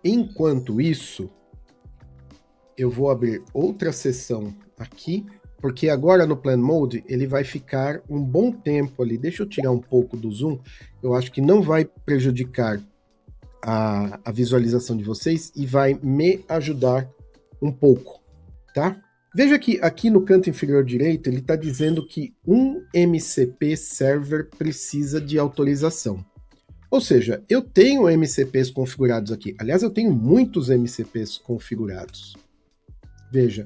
Enquanto isso, eu vou abrir outra seção aqui, porque agora no Plan Mode ele vai ficar um bom tempo ali. Deixa eu tirar um pouco do zoom, eu acho que não vai prejudicar a visualização de vocês e vai me ajudar um pouco, tá? Veja que aqui no canto inferior direito ele está dizendo que um MCP server precisa de autorização. Ou seja, eu tenho MCPs configurados aqui. Aliás, eu tenho muitos MCPs configurados. Veja,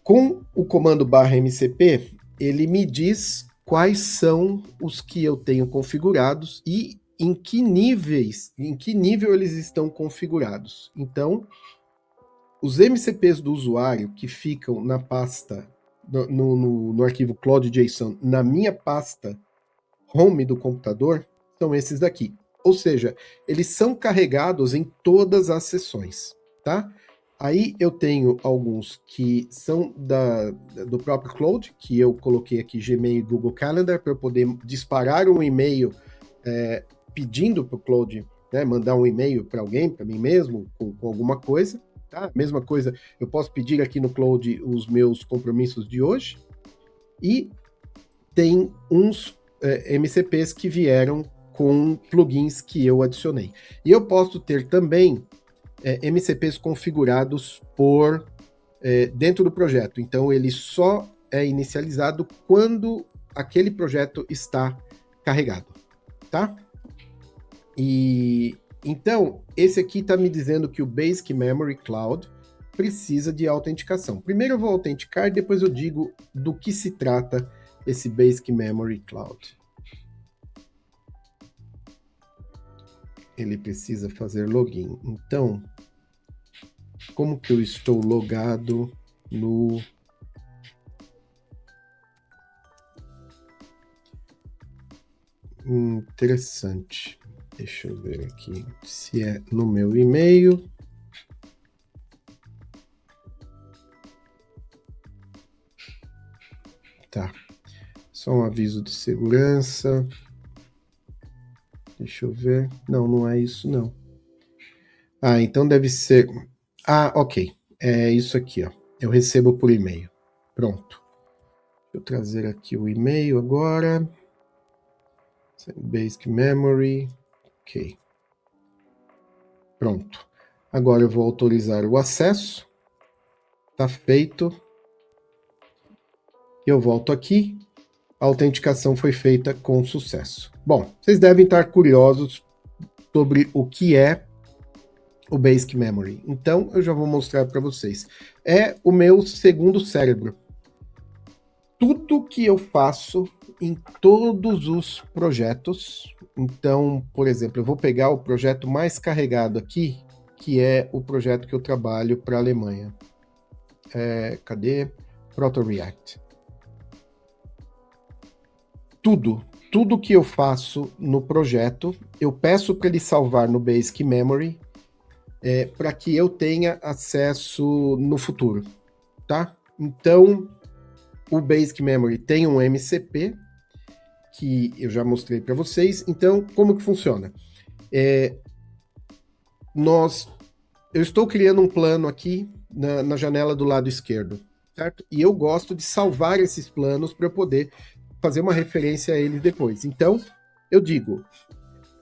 com o comando /mcp, ele me diz quais são os que eu tenho configurados e em que nível eles estão configurados. Então, os MCPs do usuário que ficam na pasta, no arquivo Cloud.json, na minha pasta home do computador, são esses daqui. Ou seja, eles são carregados em todas as sessões, tá? Aí eu tenho alguns que são do próprio Cloud, que eu coloquei aqui Gmail e Google Calendar, para eu poder disparar um e-mail pedindo para o Cloud, né, mandar um e-mail para alguém, para mim mesmo, com alguma coisa. Tá? Mesma coisa, eu posso pedir aqui no Cloud os meus compromissos de hoje. E tem uns MCPs que vieram com plugins que eu adicionei. E eu posso ter também MCPs configurados por dentro do projeto. Então, ele só é inicializado quando aquele projeto está carregado, tá? E então, esse aqui está me dizendo que o Basic Memory Cloud precisa de autenticação. Primeiro eu vou autenticar, depois eu digo do que se trata esse Basic Memory Cloud. Ele precisa fazer login. Então, como que eu estou logado no... Interessante. Deixa eu ver aqui se é no meu e-mail. Tá. Só um aviso de segurança. Deixa eu ver. Não, não é isso, não. Ah, então deve ser... Ah, ok. É isso aqui, ó. Eu recebo por e-mail. Pronto. Deixa eu trazer aqui o e-mail agora. Basic Memory. Ok. Pronto. Agora eu vou autorizar o acesso. Tá feito. Eu volto aqui. A autenticação foi feita com sucesso. Bom, vocês devem estar curiosos sobre o que é o Basic Memory. Então, eu já vou mostrar para vocês. É o meu segundo cérebro. Tudo que eu faço em todos os projetos. Então, por exemplo, eu vou pegar o projeto mais carregado aqui, que é o projeto que eu trabalho para a Alemanha. Cadê? Proto-React. Tudo que eu faço no projeto, eu peço para ele salvar no Basic Memory, para que eu tenha acesso no futuro, tá? Então, o Basic Memory tem um MCP, que eu já mostrei para vocês. Então, como que funciona? Eu estou criando um plano aqui na janela do lado esquerdo, certo? E eu gosto de salvar esses planos para eu poder fazer uma referência a eles depois. Então, eu digo,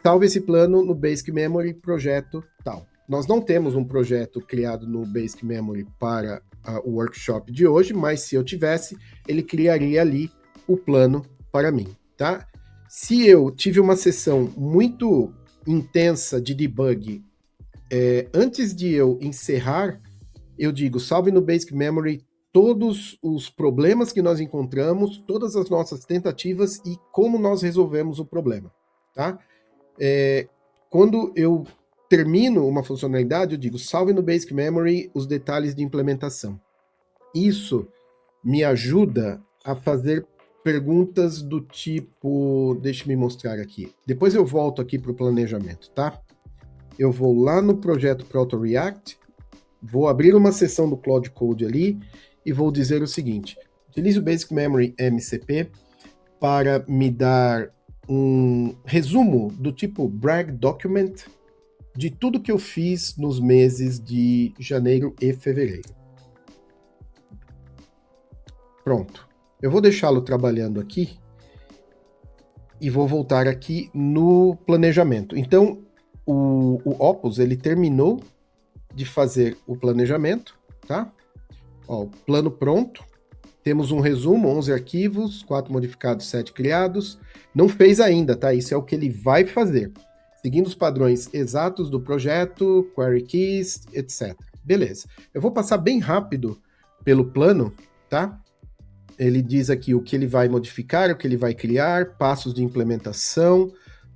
salve esse plano no Basic Memory projeto tal. Nós não temos um projeto criado no Basic Memory para o workshop de hoje, mas se eu tivesse, ele criaria ali o plano para mim, tá? Se eu tive uma sessão muito intensa de debug, antes de eu encerrar, eu digo, salve no Basic Memory todos os problemas que nós encontramos, todas as nossas tentativas e como nós resolvemos o problema, tá? Quando eu termino uma funcionalidade, eu digo, salve no Basic Memory os detalhes de implementação. Isso me ajuda a fazer perguntas do tipo, deixa eu me mostrar aqui. Depois eu volto aqui para o planejamento, tá? Eu vou lá no projeto Proto-React, vou abrir uma seção do Cloud Code ali e vou dizer o seguinte, utilize o Basic Memory MCP para me dar um resumo do tipo brag document de tudo que eu fiz nos meses de janeiro e fevereiro. Pronto. Eu vou deixá-lo trabalhando aqui e vou voltar aqui no planejamento. Então, o Opus, ele terminou de fazer o planejamento, tá? Ó, o plano pronto. Temos um resumo, 11 arquivos, 4 modificados, 7 criados. Não fez ainda, tá? Isso é o que ele vai fazer. Seguindo os padrões exatos do projeto, query keys, etc. Beleza. Eu vou passar bem rápido pelo plano, tá? Ele diz aqui o que ele vai modificar, o que ele vai criar, passos de implementação,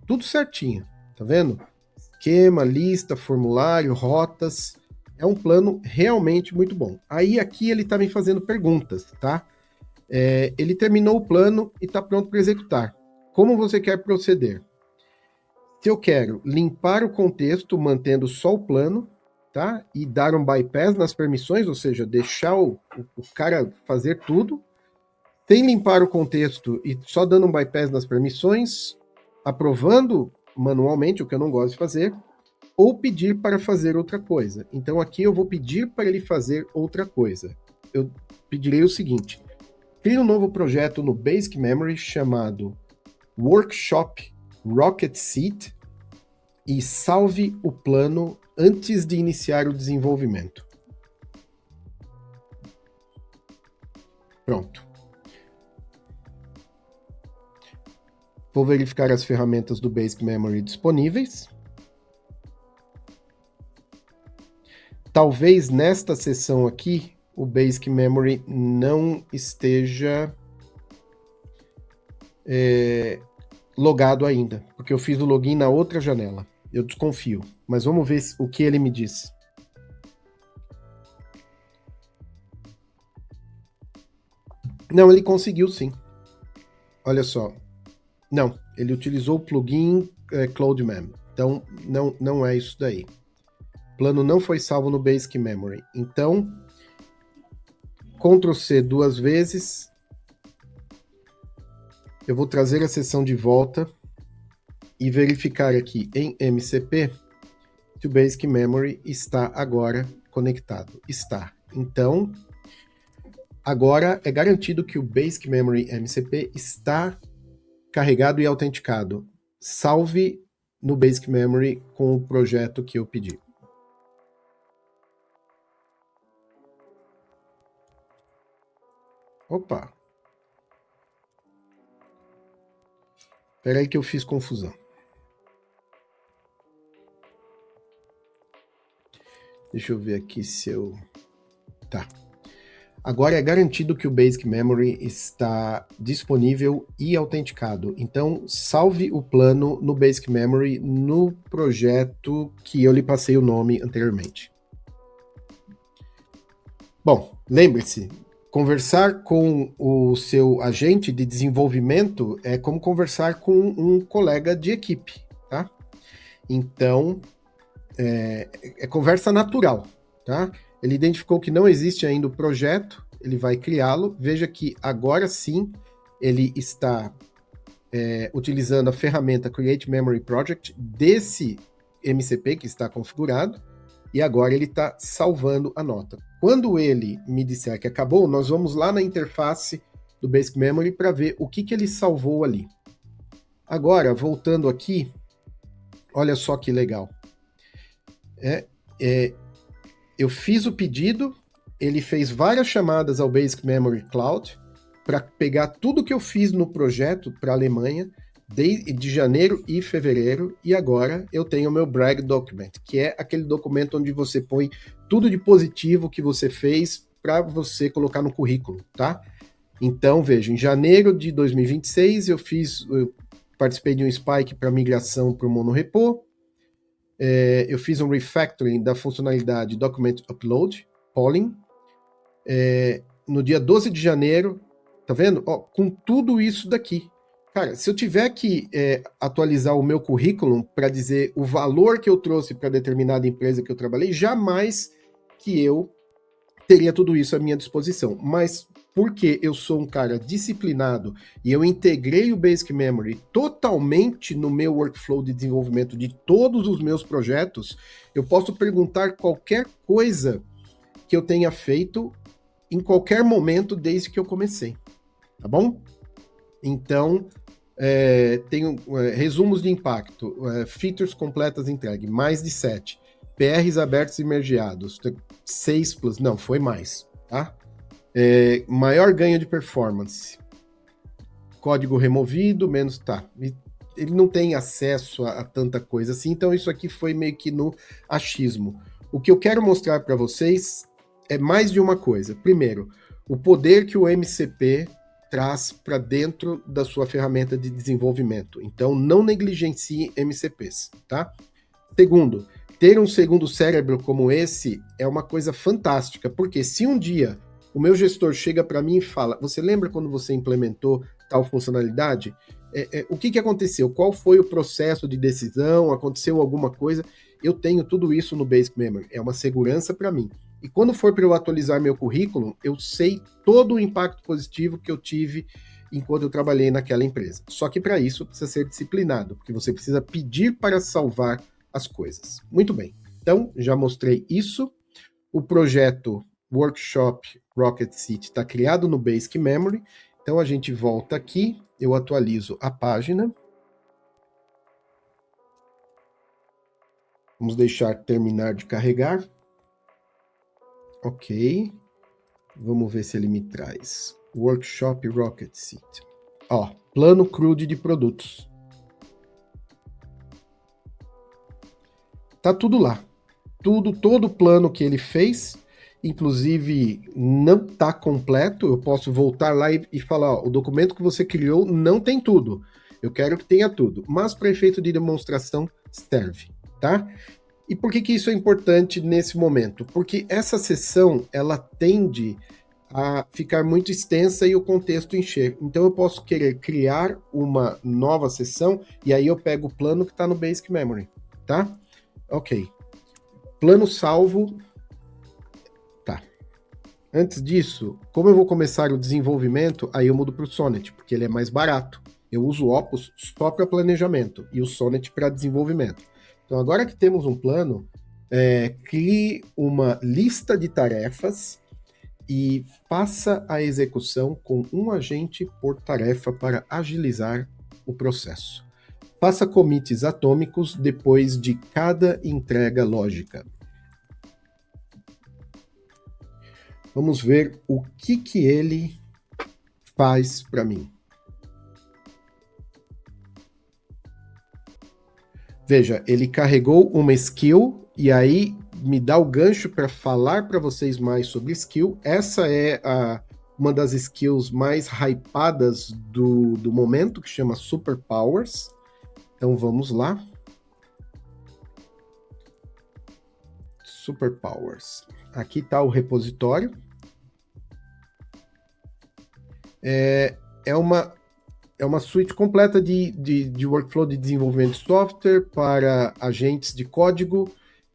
tudo certinho, tá vendo? Esquema, lista, formulário, rotas. É um plano realmente muito bom. Aí aqui ele está me fazendo perguntas, tá? Ele terminou o plano e está pronto para executar. Como você quer proceder? Se eu quero limpar o contexto mantendo só o plano, tá? E dar um bypass nas permissões, ou seja, deixar o cara fazer tudo, sem limpar o contexto e só dando um bypass nas permissões, aprovando manualmente, o que eu não gosto de fazer, ou pedir para fazer outra coisa. Então aqui eu vou pedir para ele fazer outra coisa. Eu pedirei o seguinte: crie um novo projeto no Basic Memory chamado Workshop Rocket Seat e salve o plano antes de iniciar o desenvolvimento. Pronto. Vou verificar as ferramentas do Basic Memory disponíveis. Talvez nesta seção aqui o Basic Memory não esteja logado ainda, porque eu fiz o login na outra janela. Eu desconfio, mas vamos ver o que ele me diz. Não, ele conseguiu sim. Olha só. Não, ele utilizou o plugin CloudMem. Então, não é isso daí. O plano não foi salvo no Basic Memory. Então, Ctrl+C 2 vezes. Eu vou trazer a sessão de volta e verificar aqui em MCP se o Basic Memory está agora conectado. Está. Então, agora é garantido que o Basic Memory MCP está carregado e autenticado. Salve no Basic Memory com o projeto que eu pedi. Opa! Espera aí que eu fiz confusão. Deixa eu ver aqui se eu... Tá. Agora é garantido que o Basic Memory está disponível e autenticado. Então, salve o plano no Basic Memory no projeto que eu lhe passei o nome anteriormente. Bom, lembre-se, conversar com o seu agente de desenvolvimento é como conversar com um colega de equipe, tá? Então, é conversa natural, tá? Ele identificou que não existe ainda o projeto, ele vai criá-lo. Veja que agora sim ele está utilizando a ferramenta Create Memory Project desse MCP que está configurado, e agora ele está salvando a nota. Quando ele me disser que acabou, nós vamos lá na interface do Basic Memory para ver o que ele salvou ali. Agora, voltando aqui, olha só que legal. Eu fiz o pedido, ele fez várias chamadas ao Basic Memory Cloud para pegar tudo que eu fiz no projeto para a Alemanha de janeiro e fevereiro, e agora eu tenho o meu Brag Document, que é aquele documento onde você põe tudo de positivo que você fez para você colocar no currículo, tá? Então, veja, em janeiro de 2026 eu participei de um Spike para migração para o monorepo. Eu fiz um refactoring da funcionalidade Document Upload, polling. No dia 12 de janeiro, tá vendo? Ó, com tudo isso daqui. Cara, se eu tiver que atualizar o meu currículo para dizer o valor que eu trouxe para determinada empresa que eu trabalhei, jamais que eu teria tudo isso à minha disposição. Mas porque eu sou um cara disciplinado e eu integrei o Basic Memory totalmente no meu workflow de desenvolvimento de todos os meus projetos, eu posso perguntar qualquer coisa que eu tenha feito em qualquer momento desde que eu comecei, tá bom? Então, tenho resumos de impacto, features completas entregue, mais de 7, PRs abertos e mergeados, 6 plus, não, foi mais, tá? Maior ganho de performance, código removido, menos, tá, ele não tem acesso a tanta coisa assim, então isso aqui foi meio que no achismo. O que eu quero mostrar para vocês é mais de uma coisa. Primeiro, o poder que o MCP traz para dentro da sua ferramenta de desenvolvimento. Então, não negligencie MCPs, tá? Segundo, ter um segundo cérebro como esse é uma coisa fantástica, porque se um dia o meu gestor chega para mim e fala, você lembra quando você implementou tal funcionalidade? O que aconteceu? Qual foi o processo de decisão? Aconteceu alguma coisa? Eu tenho tudo isso no Basic Memory. É uma segurança para mim. E quando for para eu atualizar meu currículo, eu sei todo o impacto positivo que eu tive enquanto eu trabalhei naquela empresa. Só que para isso precisa ser disciplinado, porque você precisa pedir para salvar as coisas. Muito bem. Então, já mostrei isso. O projeto Workshop Rocket City está criado no Basic Memory. Então, a gente volta aqui, eu atualizo a página. Vamos deixar terminar de carregar. Ok. Vamos ver se ele me traz. Workshop Rocket City. Ó, plano crude de produtos. Tá tudo lá. Todo o plano que ele fez, inclusive não tá completo. Eu posso voltar lá e falar, ó, o documento que você criou não tem tudo. Eu quero que tenha tudo. Mas para efeito de demonstração serve, tá? E por que isso é importante nesse momento? Porque essa sessão, ela tende a ficar muito extensa e o contexto encher. Então eu posso querer criar uma nova sessão e aí eu pego o plano que está no Basic Memory, tá? Ok. Plano salvo. Tá. Antes disso, como eu vou começar o desenvolvimento, aí eu mudo para o Sonnet, porque ele é mais barato. Eu uso o Opus só para planejamento e o Sonnet para desenvolvimento. Então, agora que temos um plano, crie uma lista de tarefas e faça a execução com um agente por tarefa para agilizar o processo. Faça commits atômicos depois de cada entrega lógica. Vamos ver o que ele faz para mim. Veja, ele carregou uma skill e aí me dá o gancho para falar para vocês mais sobre skill. Essa é uma das skills mais hypadas do momento, que chama Superpowers. Então vamos lá. Superpowers. Aqui está o repositório. É uma suite completa de workflow de desenvolvimento de software para agentes de código,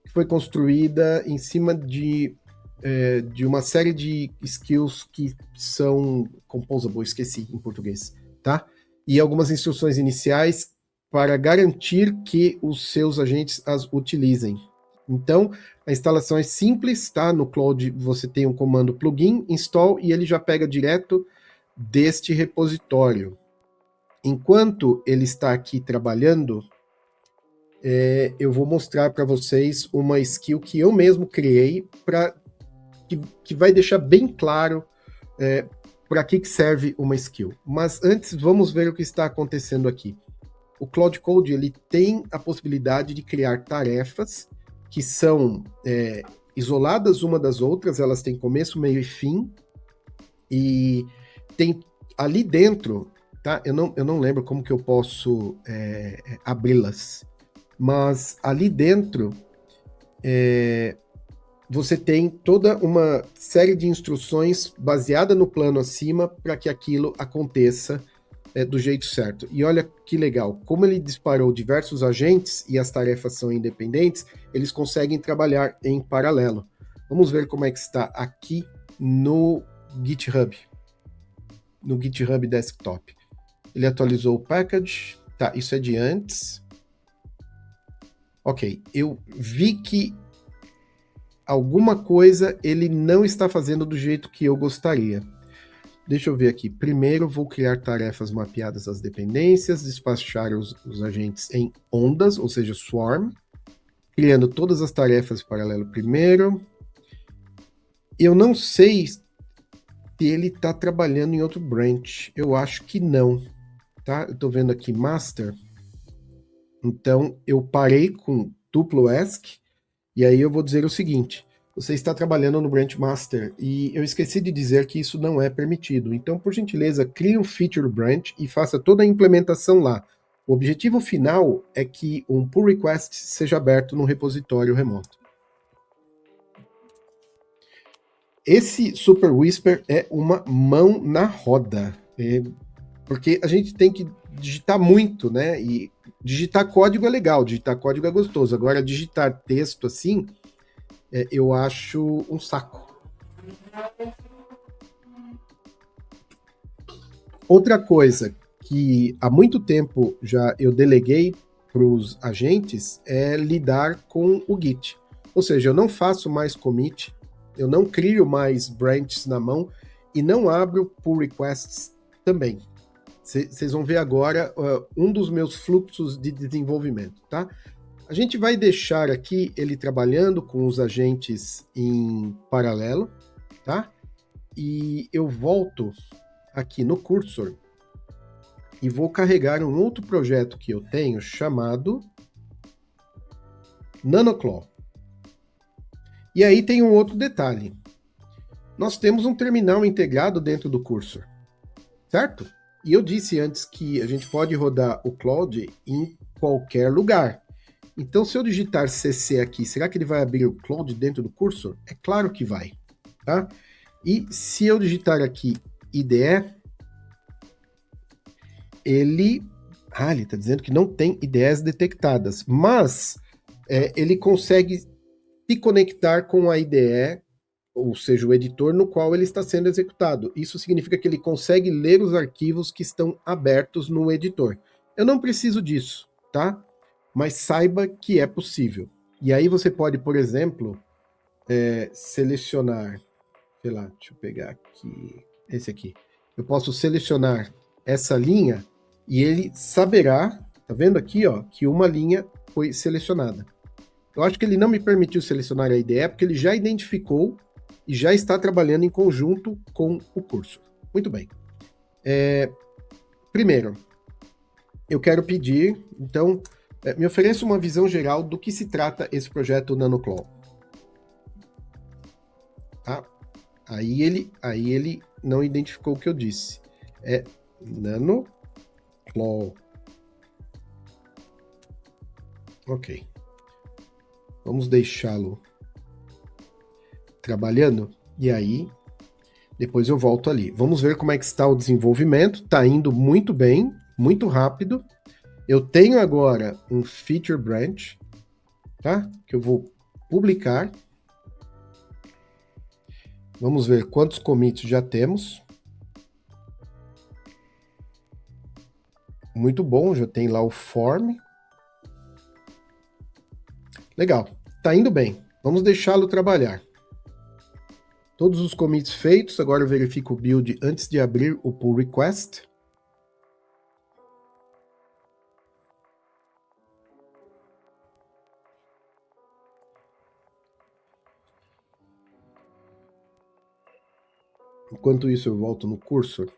que foi construída em cima de uma série de skills que são composable, esqueci em português, tá? E algumas instruções iniciais para garantir que os seus agentes as utilizem. Então, a instalação é simples, tá? No Cloud você tem um comando plugin, install, e ele já pega direto deste repositório. Enquanto ele está aqui trabalhando, eu vou mostrar para vocês uma skill que eu mesmo criei que vai deixar bem claro para que serve uma skill. Mas antes, vamos ver o que está acontecendo aqui. O Cloud Code ele tem a possibilidade de criar tarefas que são isoladas uma das outras, elas têm começo, meio e fim, e tem ali dentro, tá? Eu não lembro como que eu posso abri-las, mas ali dentro você tem toda uma série de instruções baseada no plano acima para que aquilo aconteça do jeito certo. E olha que legal, como ele disparou diversos agentes e as tarefas são independentes, eles conseguem trabalhar em paralelo. Vamos ver como é que está aqui no GitHub. no GitHub Desktop. Ele atualizou o package. Tá, isso é de antes. Ok, eu vi que alguma coisa ele não está fazendo do jeito que eu gostaria. Deixa eu ver aqui. Primeiro, vou criar tarefas mapeadas às dependências, despachar os agentes em ondas, ou seja, swarm, criando todas as tarefas em paralelo primeiro. Eu não sei se ele está trabalhando em outro branch. Eu acho que não. Tá? Eu estou vendo aqui master. Então, eu parei com duplo ask, e aí eu vou dizer o seguinte: você está trabalhando no branch master, e eu esqueci de dizer que isso não é permitido. Então, por gentileza, crie um feature branch e faça toda a implementação lá. O objetivo final é que um pull request seja aberto no repositório remoto. Esse Super Whisper é uma mão na roda, porque a gente tem que digitar muito, né? E digitar código é legal, digitar código é gostoso. Agora, digitar texto assim, eu acho um saco. Outra coisa que há muito tempo já eu deleguei para os agentes é lidar com o Git. Ou seja, eu não faço mais commit, eu não crio mais branches na mão e não abro pull requests também. Vocês vão ver agora um dos meus fluxos de desenvolvimento, tá? A gente vai deixar aqui ele trabalhando com os agentes em paralelo, tá? E eu volto aqui no cursor e vou carregar um outro projeto que eu tenho chamado NanoClaw. E aí tem um outro detalhe. Nós temos um terminal integrado dentro do cursor, certo? E eu disse antes que a gente pode rodar o Claude em qualquer lugar. Então, se eu digitar cc aqui, será que ele vai abrir o Claude dentro do cursor? É claro que vai, tá? E se eu digitar aqui IDE, ele está dizendo que não tem IDEs detectadas, mas ele consegue se conectar com a IDE, ou seja, o editor no qual ele está sendo executado. Isso significa que ele consegue ler os arquivos que estão abertos no editor. Eu não preciso disso, tá? Mas saiba que é possível. E aí você pode, por exemplo, selecionar, sei lá, deixa eu pegar aqui, esse aqui. Eu posso selecionar essa linha e ele saberá, tá vendo aqui, ó, que uma linha foi selecionada. Eu acho que ele não me permitiu selecionar a IDE porque ele já identificou e já está trabalhando em conjunto com o curso. Muito bem. Primeiro, eu quero pedir, então, me ofereça uma visão geral do que se trata esse projeto NanoClaw. Tá? Aí ele não identificou o que eu disse. É NanoClaw. Ok. Vamos deixá-lo trabalhando, e aí depois eu volto ali. Vamos ver como é que está o desenvolvimento. Está indo muito bem, muito rápido. Eu tenho agora um feature branch, tá? Que eu vou publicar. Vamos ver quantos commits já temos. Muito bom, já tem lá o form. Legal, tá indo bem. Vamos deixá-lo trabalhar. Todos os commits feitos, agora eu verifico o build antes de abrir o pull request. Enquanto isso eu volto no cursor.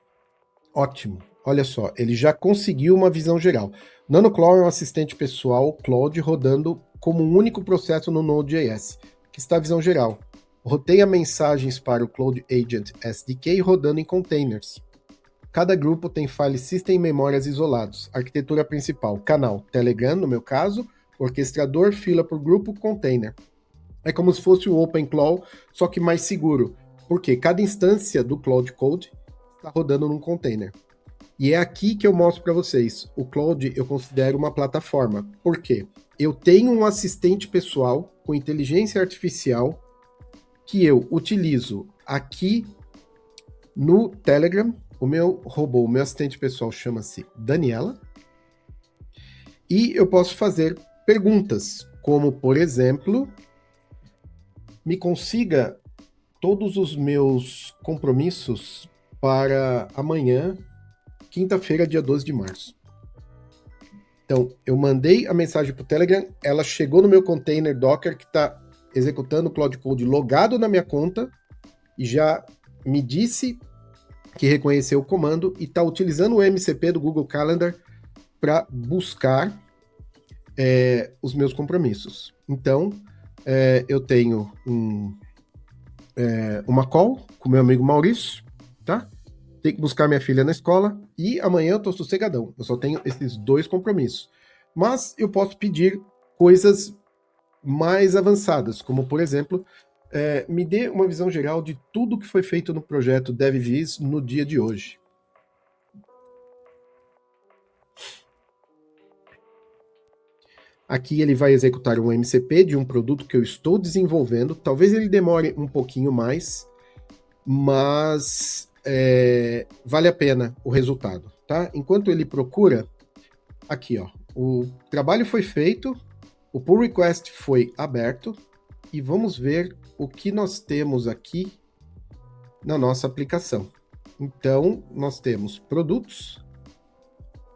Ótimo, olha só, ele já conseguiu uma visão geral. NanoClaw é um assistente pessoal Claude rodando como um único processo no Node.js, que está a visão geral. Roteia mensagens para o Cloud Agent SDK rodando em containers. Cada grupo tem file system e memórias isolados. Arquitetura principal, canal, Telegram, no meu caso, orquestrador, fila por grupo, container. É como se fosse o OpenClaw, só que mais seguro, porque cada instância do Cloud Code está rodando num container. E é aqui que eu mostro para vocês. O Claude eu considero uma plataforma. Por quê? Eu tenho um assistente pessoal com inteligência artificial que eu utilizo aqui no Telegram, o meu robô, o meu assistente pessoal chama-se Daniela, e eu posso fazer perguntas, como, por exemplo, me consiga todos os meus compromissos para amanhã, quinta-feira, dia 12 de março. Então, eu mandei a mensagem para o Telegram, ela chegou no meu container Docker, que está executando o Cloud Code logado na minha conta, e já me disse que reconheceu o comando e está utilizando o MCP do Google Calendar para buscar os meus compromissos. Então, eu tenho uma call com meu amigo Maurício, tá? Tenho que buscar minha filha na escola e amanhã eu tô sossegadão. Eu só tenho esses 2 compromissos. Mas eu posso pedir coisas mais avançadas, como, por exemplo, me dê uma visão geral de tudo que foi feito no projeto DevVis no dia de hoje. Aqui ele vai executar um MCP de um produto que eu estou desenvolvendo. Talvez ele demore um pouquinho mais, mas vale a pena o resultado, tá? Enquanto ele procura, aqui, ó, o trabalho foi feito, o pull request foi aberto, e vamos ver o que nós temos aqui na nossa aplicação. Então, nós temos produtos,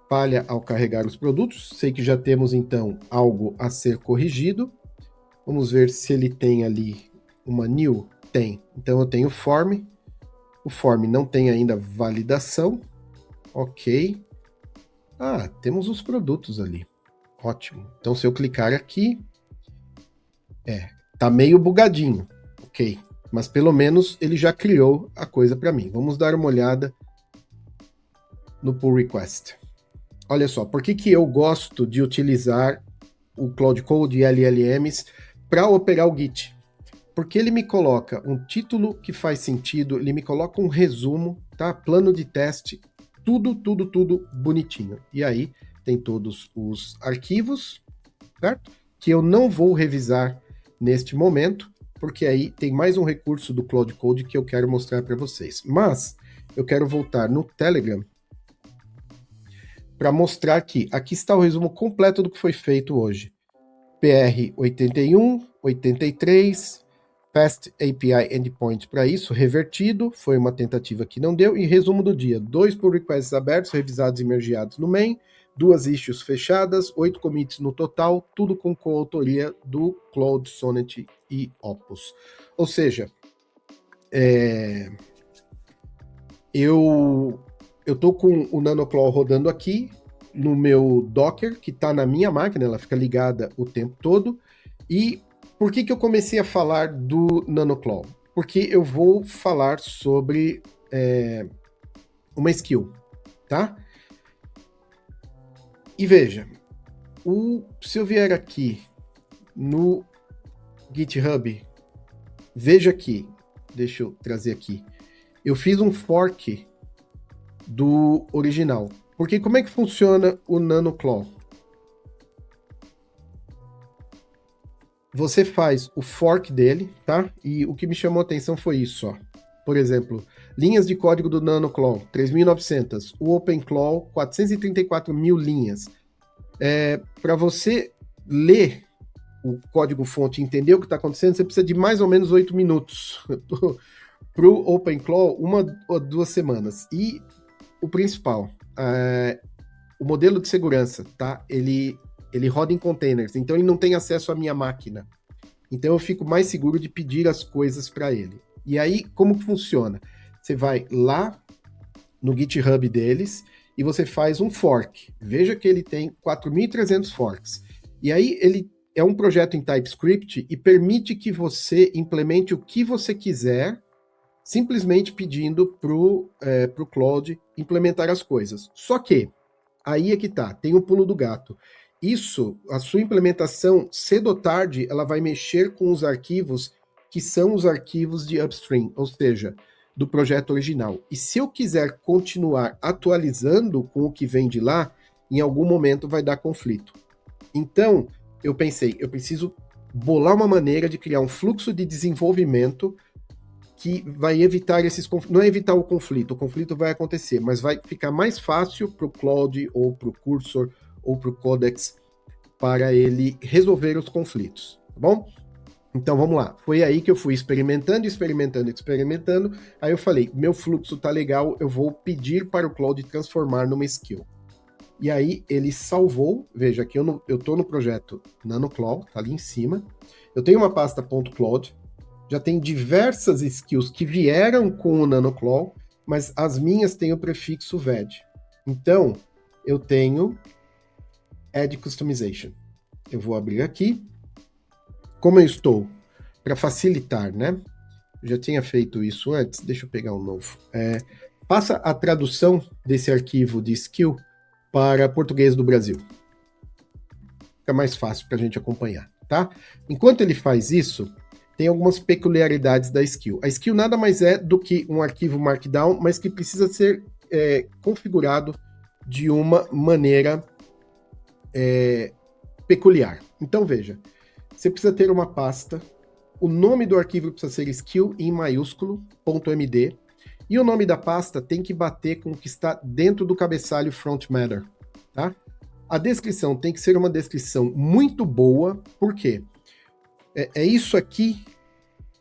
falha ao carregar os produtos, sei que já temos, então, algo a ser corrigido. Vamos ver se ele tem ali uma new. Tem. Então, eu tenho form. O form não tem ainda validação. Ok. Ah, temos os produtos ali. Ótimo. Então, se eu clicar aqui, tá meio bugadinho. Ok. Mas pelo menos ele já criou a coisa para mim. Vamos dar uma olhada no pull request. Olha só, por que eu gosto de utilizar o Cloud Code e LLMs para operar o Git? Porque ele me coloca um título que faz sentido, ele me coloca um resumo, tá? Plano de teste, tudo bonitinho. E aí tem todos os arquivos, certo? Que eu não vou revisar neste momento, porque aí tem mais um recurso do Cloud Code que eu quero mostrar para vocês. Mas eu quero voltar no Telegram para mostrar que aqui está o resumo completo do que foi feito hoje. PR 81, 83, Fast API Endpoint para isso, revertido, foi uma tentativa que não deu, e resumo do dia, 2 pull requests abertos, revisados e mergeados no main, 2 issues fechadas, 8 commits no total, tudo com coautoria do Claude, Sonnet e Opus. Ou seja, eu tô com o NanoClaw rodando aqui no meu Docker, que está na minha máquina, ela fica ligada o tempo todo. E por que eu comecei a falar do NanoClaw? Porque eu vou falar sobre uma skill, tá? E veja, se eu vier aqui no GitHub, veja aqui, deixa eu trazer aqui, eu fiz um fork do original. Porque como é que funciona o NanoClaw? Você faz o fork dele, tá? E o que me chamou a atenção foi isso, ó. Por exemplo, linhas de código do NanoClaw, 3.900. O OpenClaw, 434 mil linhas. Para você ler o código-fonte e entender o que está acontecendo, você precisa de mais ou menos 8 minutos. Para o OpenClaw, 1 ou 2 semanas. E o principal, o modelo de segurança, tá? Ele roda em containers, então ele não tem acesso à minha máquina. Então eu fico mais seguro de pedir as coisas para ele. E aí, como que funciona? Você vai lá no GitHub deles e você faz um fork. Veja que ele tem 4.300 forks. E aí ele é um projeto em TypeScript e permite que você implemente o que você quiser, simplesmente pedindo pro Claude implementar as coisas. Só que, aí é que tá, tem o pulo do gato. Isso, a sua implementação, cedo ou tarde, ela vai mexer com os arquivos que são os arquivos de upstream, ou seja, do projeto original. E se eu quiser continuar atualizando com o que vem de lá, em algum momento vai dar conflito. Então, eu pensei, eu preciso bolar uma maneira de criar um fluxo de desenvolvimento que vai evitar esses conflitos. Não é evitar o conflito vai acontecer, mas vai ficar mais fácil para o Claude ou para o Cursor ou para o Codex para ele resolver os conflitos, tá bom? Então vamos lá, foi aí que eu fui experimentando, aí eu falei, meu fluxo tá legal, eu vou pedir para o Claude transformar numa skill. E aí ele salvou, veja aqui eu tô no projeto NanoClaw, tá ali em cima, eu tenho uma pasta .claude, já tem diversas skills que vieram com o NanoClaw, mas as minhas têm o prefixo VED. Então, eu tenho Add Customization. Eu vou abrir aqui. Como eu estou, para facilitar, né? Eu já tinha feito isso antes, deixa eu pegar um novo. Passa a tradução desse arquivo de skill para português do Brasil. Fica mais fácil para a gente acompanhar, tá? Enquanto ele faz isso, tem algumas peculiaridades da skill. A skill nada mais é do que um arquivo Markdown, mas que precisa ser configurado de uma maneira peculiar. Então, veja, você precisa ter uma pasta, o nome do arquivo precisa ser skill em maiúsculo, .md, e o nome da pasta tem que bater com o que está dentro do cabeçalho front matter, tá? A descrição tem que ser uma descrição muito boa, por quê? É isso aqui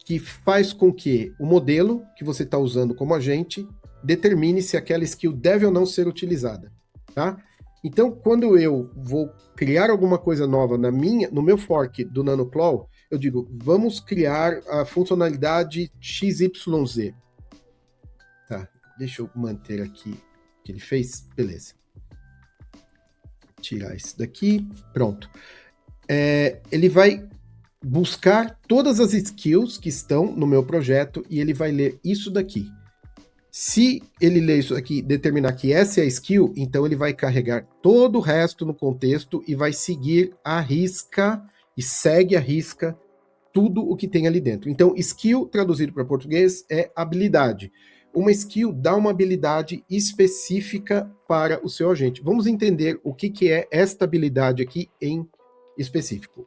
que faz com que o modelo que você está usando como agente determine se aquela skill deve ou não ser utilizada, tá? Então, quando eu vou criar alguma coisa nova no meu fork do NanoClaw, eu digo, vamos criar a funcionalidade XYZ. Tá, deixa eu manter aqui o que ele fez. Beleza. Tirar isso daqui. Pronto. Ele vai buscar todas as skills que estão no meu projeto e ele vai ler isso daqui. Se ele ler isso aqui, determinar que essa é a skill, então ele vai carregar todo o resto no contexto e vai seguir a risca, e segue a risca tudo o que tem ali dentro. Então, skill, traduzido para português, é habilidade. Uma skill dá uma habilidade específica para o seu agente. Vamos entender o que é esta habilidade aqui em específico.